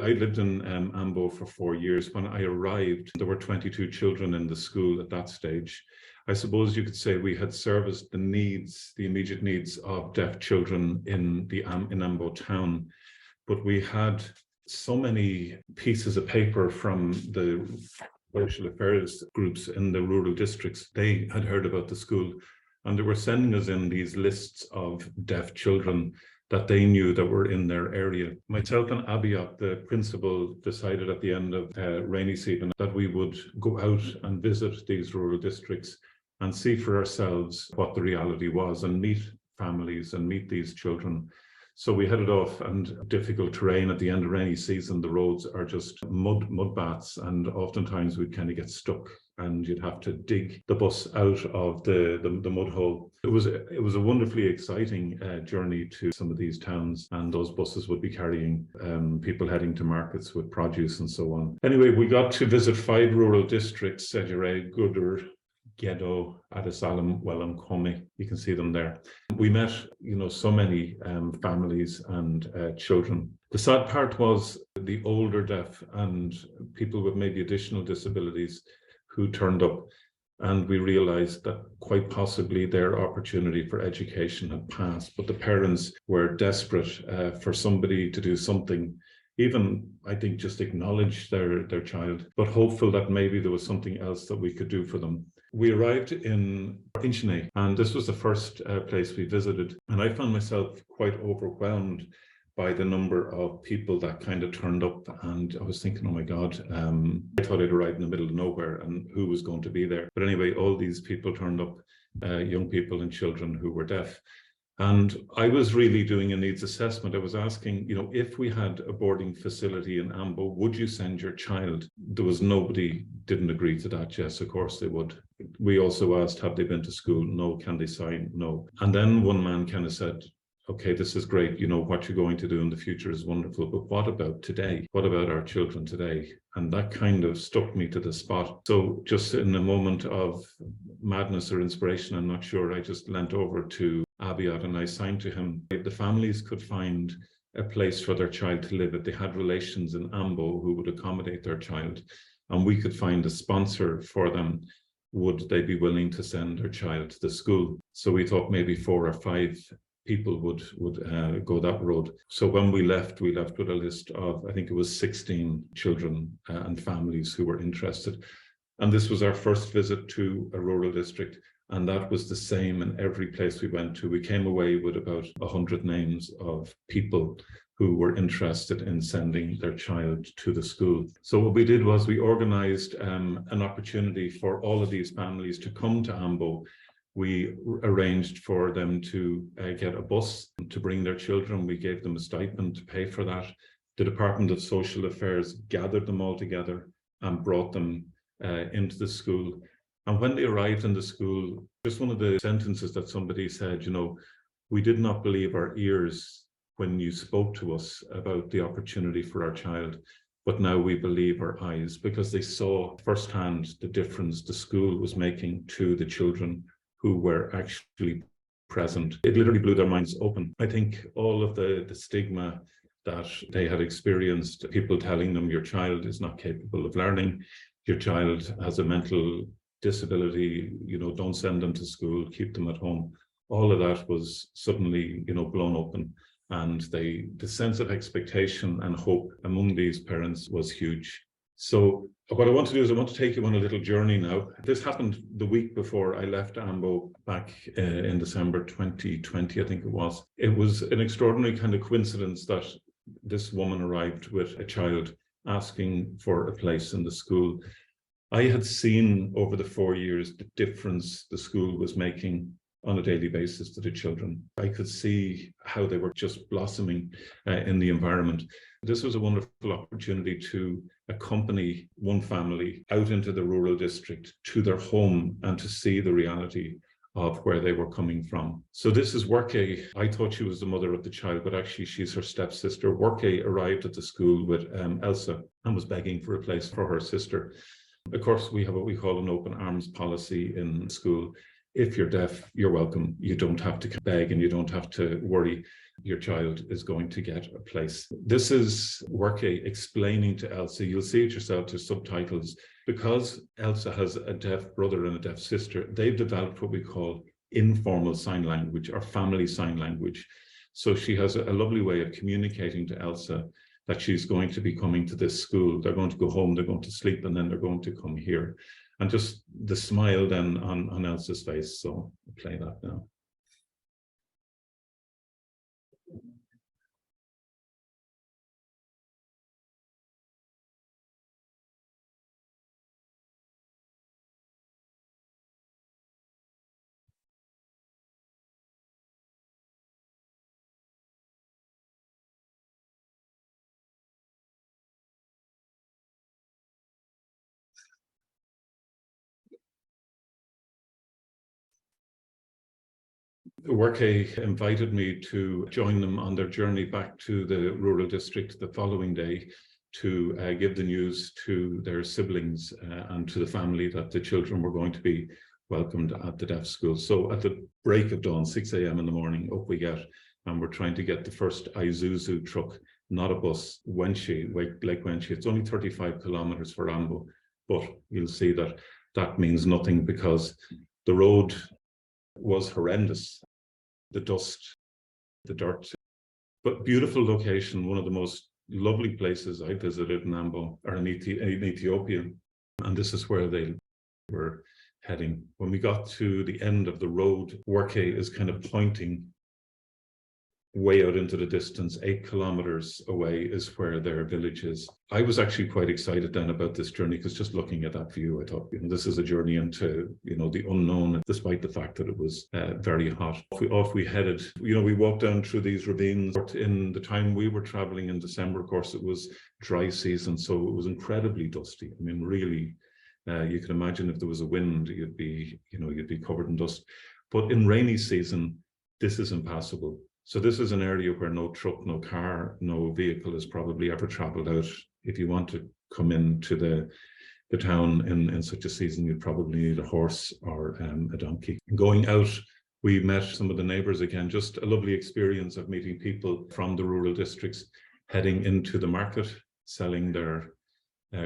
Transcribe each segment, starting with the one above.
I lived in Ambo for 4 years. When I arrived, there were 22 children in the school at that stage. I suppose you could say we had serviced the needs, the immediate needs of deaf children in Ambo town, but we had so many pieces of paper from the social affairs groups in the rural districts. They had heard about the school and they were sending us in these lists of deaf children that they knew that were in their area. Myself and Abiot, the principal, decided at the end of rainy season that we would go out and visit these rural districts and see for ourselves what the reality was and meet families and meet these children. So we headed off, and difficult terrain at the end of rainy season. The roads are just mud baths, and oftentimes we'd kind of get stuck and you'd have to dig the bus out of the mud hole. It was a wonderfully exciting journey to some of these towns, and those buses would be carrying people heading to markets with produce and so on. Anyway, we got to visit 5 rural districts: Sedure, Gudur, Gedo, Adasalam, Welham, Comey. You can see them there. We met, so many families and children. The sad part was the older deaf and people with maybe additional disabilities who turned up, and we realized that quite possibly their opportunity for education had passed, but the parents were desperate for somebody to do something, even, I think, just acknowledge their child, but hopeful that maybe there was something else that we could do for them. We arrived in Inchinay, and this was the first place we visited, and I found myself quite overwhelmed by the number of people that kind of turned up. And I was thinking, oh my God, I thought I'd arrived in the middle of nowhere and who was going to be there. But anyway, all these people turned up, young people and children who were deaf. And I was really doing a needs assessment. I was asking, if we had a boarding facility in Ambo, would you send your child? There was nobody didn't agree to that. Yes, of course they would. We also asked, have they been to school? No. Can they sign? No. And then one man kind of said, okay, this is great. What you're going to do in the future is wonderful, but what about today? What about our children today? And that kind of stuck me to the spot. So just in a moment of madness or inspiration, I'm not sure, I just leant over to Abiot and I signed to him. If the families could find a place for their child to live, if they had relations in Ambo who would accommodate their child, and we could find a sponsor for them, would they be willing to send their child to the school? So we thought maybe 4 or 5 people would go that road. So when we left with a list of, I think it was 16 children and families who were interested. And this was our first visit to a rural district. And that was the same in every place we went to. We came away with about 100 names of people who were interested in sending their child to the school. So what we did was we organized an opportunity for all of these families to come to Ambo. We arranged for them to get a bus to bring their children. We gave them a stipend to pay for that. The Department of Social Affairs gathered them all together and brought them into the school. And when they arrived in the school, just one of the sentences that somebody said, we did not believe our ears when you spoke to us about the opportunity for our child, but now we believe our eyes, because they saw firsthand the difference the school was making to the children who were actually present. It literally blew their minds open. I think all of the stigma that they had experienced, people telling them your child is not capable of learning, your child has a mental disability, don't send them to school, keep them at home. All of that was suddenly, blown open. And the sense of expectation and hope among these parents was huge. So what I want to do is I want to take you on a little journey now. This happened the week before I left Ambo back in December 2020, I think it was. It was an extraordinary kind of coincidence that this woman arrived with a child asking for a place in the school. I had seen over the 4 years the difference the school was making on a daily basis to the children. I could see how they were just blossoming in the environment. This was a wonderful opportunity to accompany one family out into the rural district to their home and to see the reality of where they were coming from. So this is Workay. I thought she was the mother of the child, but actually she's her stepsister. Workay arrived at the school with Elsa and was begging for a place for her sister. Of course, we have what we call an open arms policy in school. if you're deaf, you're welcome. You don't have to beg and you don't have to worry. Your child is going to get a place. This is Worke explaining to Elsa. You'll see it yourself, to subtitles. Because Elsa has a deaf brother and a deaf sister, they've developed what we call informal sign language or family sign language. So she has a lovely way of communicating to Elsa that she's going to be coming to this school. They're going to go home, they're going to sleep, and then they're going to come here. And just the smile then on Elsa's face. So I'll play that now. Worke invited me to join them on their journey back to the rural district the following day to give the news to their siblings and to the family that the children were going to be welcomed at the deaf school. So at the break of dawn, 6 a.m. in the morning, up we get, and we're trying to get the first Isuzu truck, not a bus, Wenshi, Lake Wenshi. It's only 35 kilometers for Ambo, but you'll see that that means nothing because the road was horrendous. The dust, the dirt, but beautiful location, one of the most lovely places I visited in Ambo, or in Ethiopia. And this is where they were heading. When we got to the end of the road, Worke is kind of pointing way out into the distance. 8 kilometers away is where their village is. I was actually quite excited then about this journey because just looking at that view, I thought, this is a journey into, the unknown, despite the fact that it was very hot. Off we headed. We walked down through these ravines. In the time we were traveling in December, of course, it was dry season, so it was incredibly dusty. I mean, really, you can imagine if there was a wind, you'd be covered in dust. But in rainy season, this is impassable. So this is an area where no truck, no car, no vehicle has probably ever traveled out. If you want to come into the town in such a season, you'd probably need a horse or a donkey. Going out, we met some of the neighbours again, just a lovely experience of meeting people from the rural districts heading into the market, selling their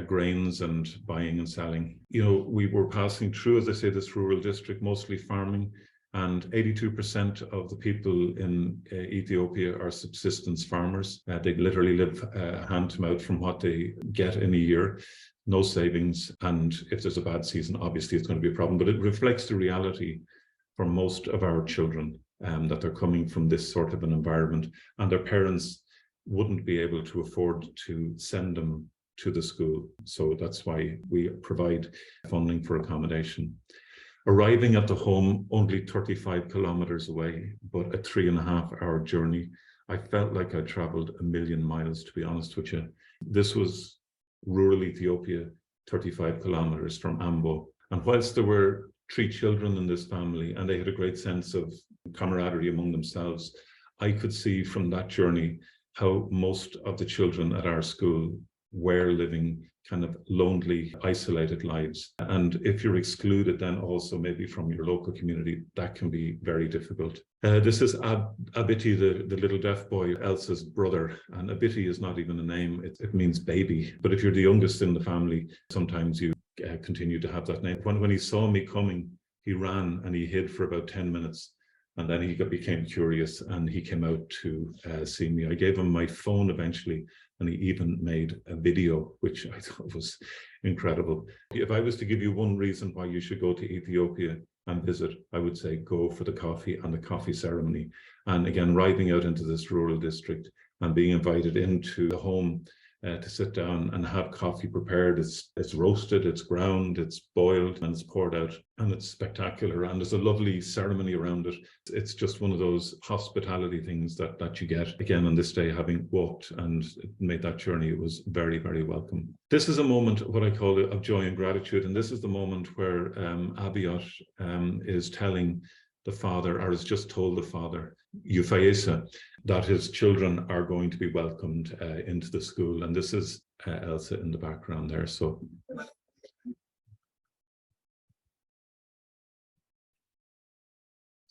grains and buying and selling. We were passing through, as I say, this rural district, mostly farming. And 82% of the people in Ethiopia are subsistence farmers. They literally live hand to mouth from what they get in a year, no savings. And if there's a bad season, obviously it's going to be a problem. But it reflects the reality for most of our children that they're coming from this sort of an environment, and their parents wouldn't be able to afford to send them to the school. So that's why we provide funding for accommodation. Arriving at the home only 35 kilometers away, but a 3.5-hour journey. I felt like I traveled 1,000,000 miles, to be honest with you. This was rural Ethiopia, 35 kilometers from Ambo. And whilst there were 3 children in this family, and they had a great sense of camaraderie among themselves, I could see from that journey how most of the children at our school were living kind of lonely, isolated lives. And if you're excluded then also maybe from your local community, that can be very difficult. This is Abiti, the little deaf boy, Elsa's brother. And Abiti is not even a name, it means baby. But if you're the youngest in the family, sometimes you continue to have that name. When he saw me coming, he ran and he hid for about 10 minutes. And then he became curious and he came out to see me. I gave him my phone eventually, and he even made a video, which I thought was incredible. If I was to give you one reason why you should go to Ethiopia and visit, I would say go for the coffee and the coffee ceremony. And again, riding out into this rural district and being invited into the home to sit down and have coffee prepared. It's roasted, it's ground, it's boiled, and it's poured out, and it's spectacular. And there's a lovely ceremony around it. It's just one of those hospitality things that you get. Again, on this day, having walked and made that journey, it was very, very welcome. This is a moment, what I call of joy and gratitude. And this is the moment where Abiot is telling the father, or has just told the father, Euphayesa, that his children are going to be welcomed into the school. And this is Elsa in the background there. So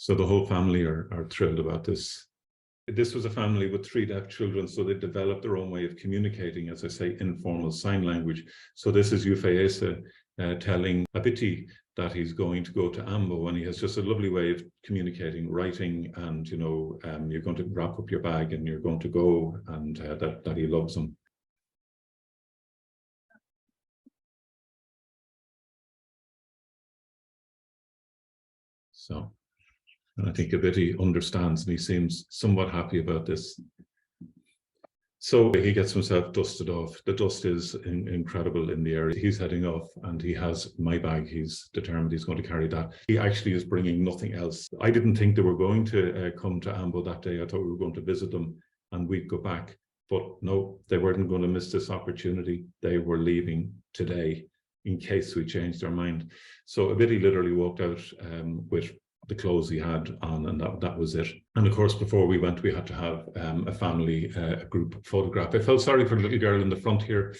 So the whole family are thrilled about this. This was a family with 3 deaf children, so they developed their own way of communicating, as I say, informal sign language. So this is Euphaesa telling Abiti that he's going to go to Ambo, and he has just a lovely way of communicating, writing, and you're going to wrap up your bag and you're going to go, and that he loves him. So, and I think Abiti understands, and he seems somewhat happy about this. So he gets himself dusted off. The dust is incredible in the area. He's heading off, and he has my bag. He's determined he's going to carry that. He actually is bringing nothing else. I didn't think they were going to come to Ambo that day. I thought we were going to visit them and we'd go back. But no, they weren't going to miss this opportunity. They were leaving today in case we changed our mind. So Abiti literally walked out with the clothes he had on, and that was it. And of course, before we went, we had to have a family group photograph. I felt sorry for the little girl in the front here,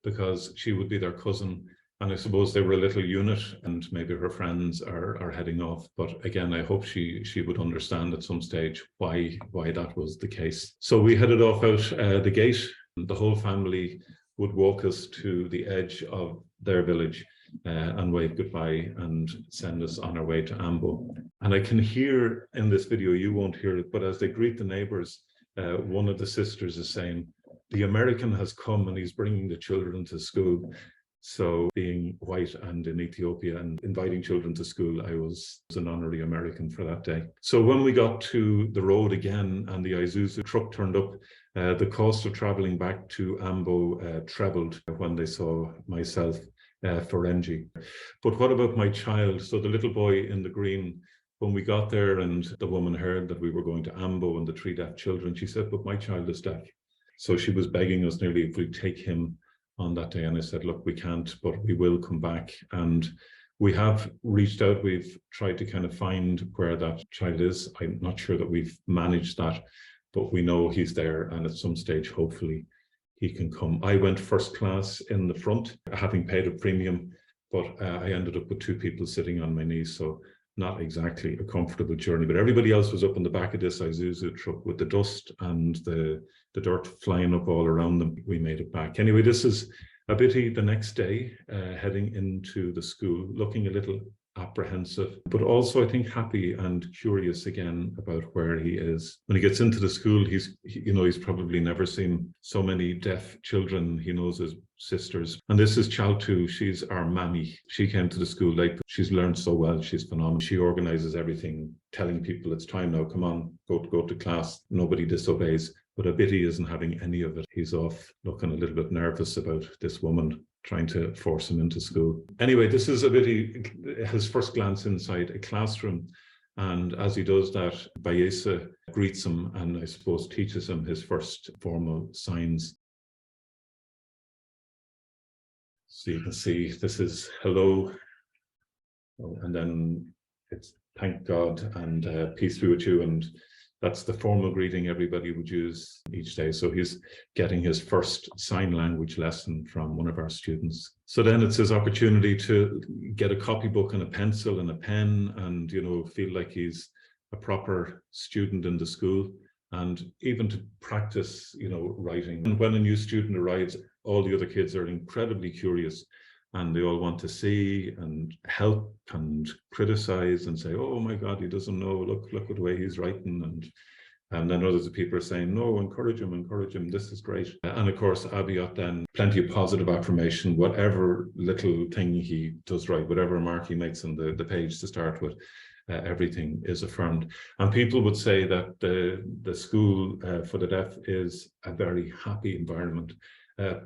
because she would be their cousin, and I suppose they were a little unit, and maybe her friends are heading off. But again, I hope she would understand at some stage why that was the case. So we headed off out the gate. The whole family would walk us to the edge of their village and wave goodbye and send us on our way to Ambo. And I can hear in this video, you won't hear it, but as they greet the neighbors, one of the sisters is saying, "The American has come and he's bringing the children to school." So being white and in Ethiopia and inviting children to school, I was an honorary American for that day. So when we got to the road again and the Isuzu truck turned up, the cost of traveling back to Ambo trebled when they saw myself Ferengi. But what about my child? So the little boy in the green, when we got there and the woman heard that we were going to Ambo and the 3 deaf children, she said, "But my child is deaf." So she was begging us nearly if we'd take him on that day. And I said, "Look, we can't, but we will come back." And we have reached out. We've tried to kind of find where that child is. I'm not sure that we've managed that, but we know he's there, and at some stage, hopefully, he can come. I went first class in the front, having paid a premium, but I ended up with 2 people sitting on my knees, so not exactly a comfortable journey. But everybody else was up in the back of this Isuzu truck with the dust and the dirt flying up all around them. We made it back. Anyway, this is Abiti the next day, heading into the school, looking a little apprehensive, but also I think happy and curious again about where he is. When he gets into the school, he's probably never seen so many deaf children. He knows his sisters. And this is Chaltu. She's our mammy. She came to the school late, but she's learned so well. She's phenomenal. She organizes everything, telling people it's time now, come on, go to class. Nobody disobeys. But Abiti isn't having any of it. He's off looking a little bit nervous about this woman trying to force him into school. Anyway, this is Abiti, his first glance inside a classroom. And as he does that, Bayesa greets him and I suppose teaches him his first formal signs. So you can see this is hello, and then it's thank God and peace be with you. And that's the formal greeting everybody would use each day. So he's getting his first sign language lesson from one of our students. So then it's his opportunity to get a copybook and a pencil and a pen and, feel like he's a proper student in the school, and even to practice, writing. And when a new student arrives, all the other kids are incredibly curious, and they all want to see and help and criticize and say, "Oh my God, he doesn't know. Look at the way he's writing." And then others of people are saying, "No, encourage him. This is great." And of course, Abiot then plenty of positive affirmation. Whatever little thing he does right, whatever mark he makes on the page to start with, everything is affirmed. And people would say that the school for the deaf is a very happy environment.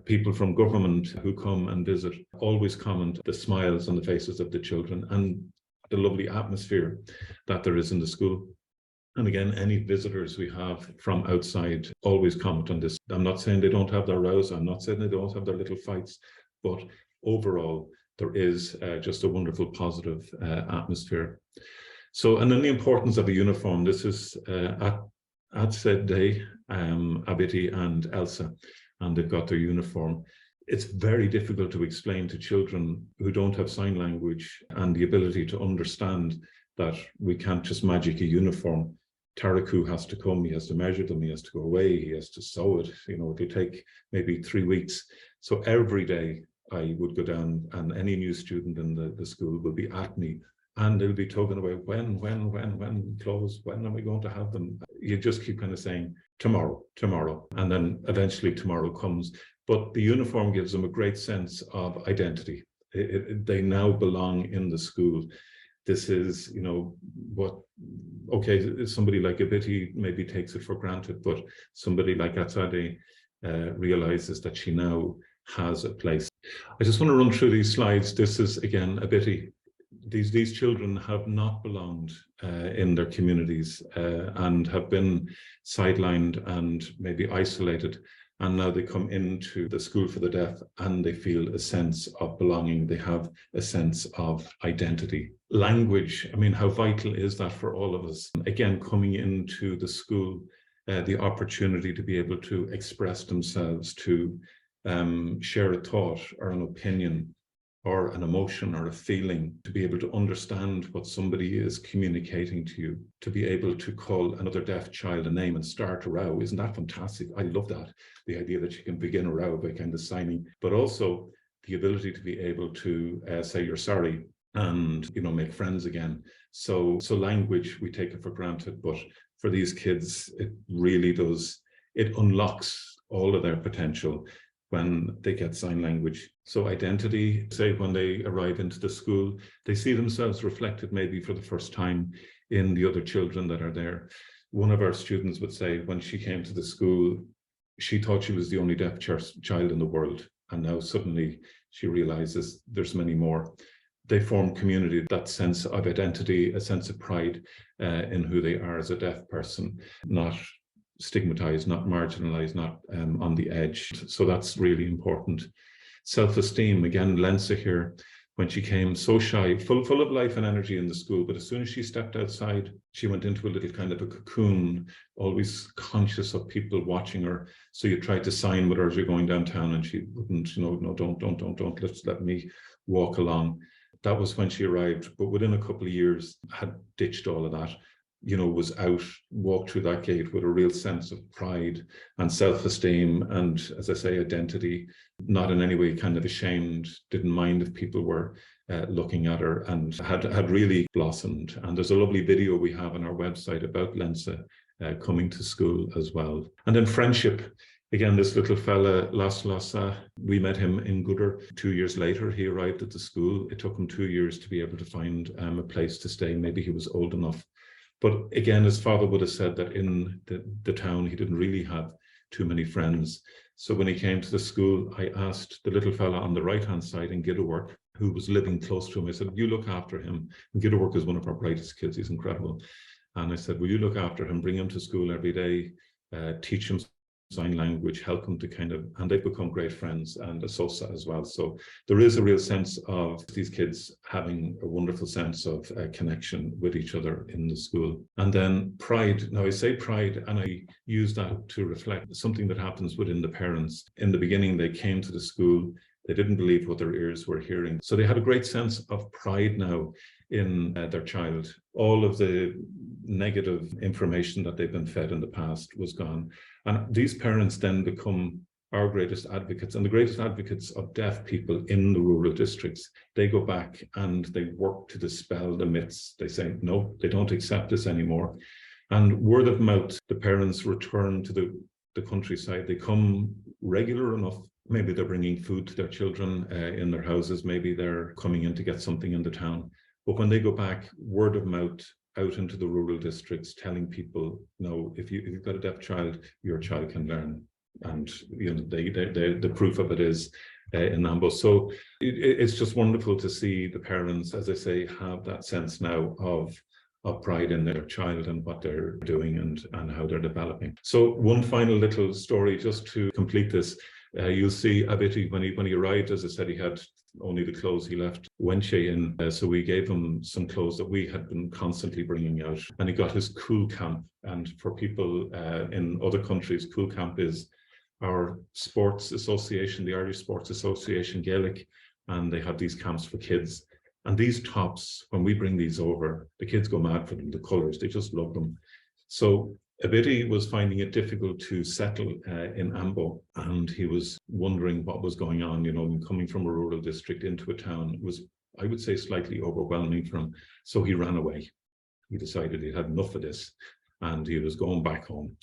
People from government who come and visit always comment the smiles on the faces of the children and the lovely atmosphere that there is in the school. And again, any visitors we have from outside always comment on this. I'm not saying they don't have their rows, I'm not saying they don't have their little fights, but overall, there is just a wonderful positive atmosphere. So, and then the importance of a uniform. This is at said day, Abiti and Elsa, and they've got their uniform. It's very difficult to explain to children who don't have sign language and the ability to understand that we can't just magic a uniform. Taraku has to come, he has to measure them, he has to go away, he has to sew it, it'll take maybe 3 weeks. So every day I would go down, and any new student in the school will be at me, and they'll be talking about when clothes, when are we going to have them? You just keep kind of saying tomorrow, and then eventually tomorrow comes. But the uniform gives them a great sense of identity. They now belong in the school. This is, somebody like Abiti maybe takes it for granted, but somebody like Atsade realizes that she now has a place. I just want to run through these slides. This is, again, Abiti. These children have not belonged in their communities and have been sidelined and maybe isolated. And now they come into the school for the deaf and they feel a sense of belonging. They have a sense of identity. Language, how vital is that for all of us? Again, coming into the school, the opportunity to be able to express themselves, to share a thought or an opinion or an emotion or a feeling, to be able to understand what somebody is communicating to you, to be able to call another deaf child a name and start a row. Isn't that fantastic? I love that. The idea that you can begin a row by kind of signing, but also the ability to be able to say you're sorry and, make friends again. So language, we take it for granted, but for these kids, it really does, it unlocks all of their potential when they get sign language. So identity, say when they arrive into the school, they see themselves reflected maybe for the first time in the other children that are there. One of our students would say when she came to the school, she thought she was the only deaf child in the world. And now suddenly she realizes there's many more. They form community, that sense of identity, a sense of pride in who they are as a deaf person, not stigmatized, not marginalized, not on the edge. So that's really important. Self-esteem, again, Lensa here, when she came, so shy, full of life and energy in the school, but as soon as she stepped outside, she went into a little kind of a cocoon, always conscious of people watching her. So you tried to sign with her as you're going downtown and she wouldn't, no, don't, let me walk along. That was when she arrived, but within a couple of years had ditched all of that, was out, walked through that gate with a real sense of pride and self-esteem and, as I say, identity, not in any way kind of ashamed, didn't mind if people were looking at her, and had really blossomed. And there's a lovely video we have on our website about Lensa coming to school as well. And then friendship. Again, this little fella, Lasa, we met him in Gooder. 2 years later, he arrived at the school. It took him 2 years to be able to find a place to stay. Maybe he was old enough. But again, his father would have said that in the town, he didn't really have too many friends. So when he came to the school, I asked the little fella on the right-hand side in Gidderwork, who was living close to him, I said, you look after him. And Gidderwork is one of our brightest kids. He's incredible. And I said, will you look after him, bring him to school every day, teach him sign language, help them to and they've become great friends, and Asosa as well. So there is a real sense of these kids having a wonderful sense of connection with each other in the school. And then pride. Now I say pride, and I use that to reflect something that happens within the parents. In the beginning, they came to the school, they didn't believe what their ears were hearing. So they had a great sense of pride now in their child. All of the negative information that they've been fed in the past was gone. And these parents then become our greatest advocates, and the greatest advocates of deaf people in the rural districts. They go back and they work to dispel the myths. They say, no, they don't accept this anymore. And word of mouth, the parents return to the countryside. They come regular enough. Maybe they're bringing food to their children in their houses. Maybe they're coming in to get something in the town. But when they go back, word of mouth out into the rural districts, telling people, no, if you've got a deaf child, your child can learn. And the proof of it is in Ambo. So it's just wonderful to see the parents, as I say, have that sense now of pride in their child and what they're doing and how they're developing. So one final little story just to complete this. You'll see Abiti, when he arrived, as I said, he had only the clothes he left Wenche in. So we gave him some clothes that we had been constantly bringing out. And he got his Cool Camp. And for people in other countries, Cool Camp is our sports association, the Irish Sports Association Gaelic. And they have these camps for kids. And these tops, when we bring these over, the kids go mad for them, the colors, they just love them. So Abidi was finding it difficult to settle in Ambo, and he was wondering what was going on, coming from a rural district into a town. It was, I would say, slightly overwhelming for him. So he ran away. He decided he had enough of this and he was going back home.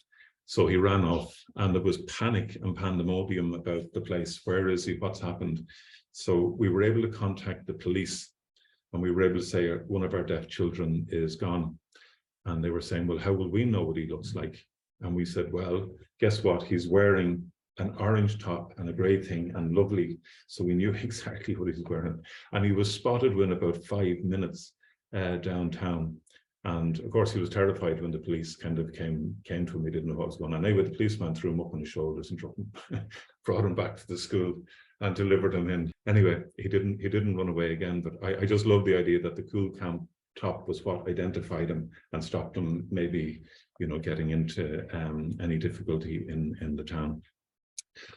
So he ran off, and there was panic and pandemonium about the place. Where is he? What's happened? So we were able to contact the police, and we were able to say one of our deaf children is gone. And they were saying, well, how will we know what he looks like? And we said, well, guess what? He's wearing an orange top and a grey thing and lovely. So we knew exactly what he was wearing. And he was spotted within about 5 minutes downtown. And of course, he was terrified when the police kind of came to him. He didn't know what was going on. Anyway, the policeman threw him up on his shoulders and brought him back to the school and delivered him in. Anyway, he didn't run away again. But I just love the idea that the cool camp top was what identified him and stopped him maybe, getting into any difficulty in the town.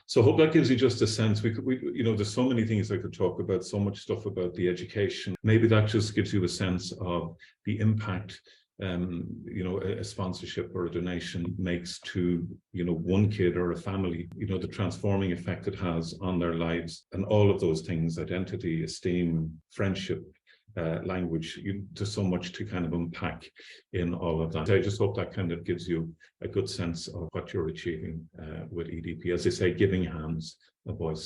So I hope that gives you just a sense. There's so many things I could talk about, so much stuff about the education. Maybe that just gives you a sense of the impact, a sponsorship or a donation makes to, one kid or a family, the transforming effect it has on their lives, and all of those things: identity, esteem, friendship, language. There's so much to kind of unpack in all of that. I just hope that kind of gives you a good sense of what you're achieving with EDP. As I say, giving hands a voice.